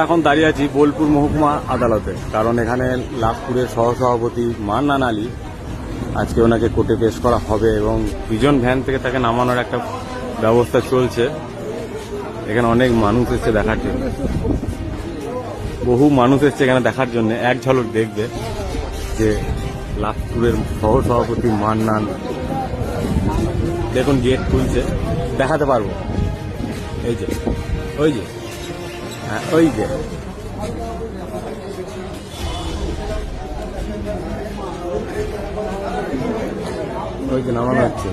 এখন দাঁড়িয়ে আছি বোলপুর মহকুমা আদালতে, কারণ এখানে লাভপুরের সহসভাপতি মান্নান আলী আজকে ওনাকে কোর্টে পেশ করা হবে এবং প্রিজন ভ্যান থেকে তাকে নামানোর একটা ব্যবস্থা চলছে। এখানে অনেক মানুষ এসছে দেখার জন্য, বহু মানুষ এসছে এখানে দেখার জন্য। এক ঝলক দেখবে যে লাভপুরের সহসভাপতি মান্নান, দেখুন গেট খুলছে, দেখাতে পারবো। এই যে ওই যে হ্যাঁ ওই যে ওই যে নামানো হচ্ছে।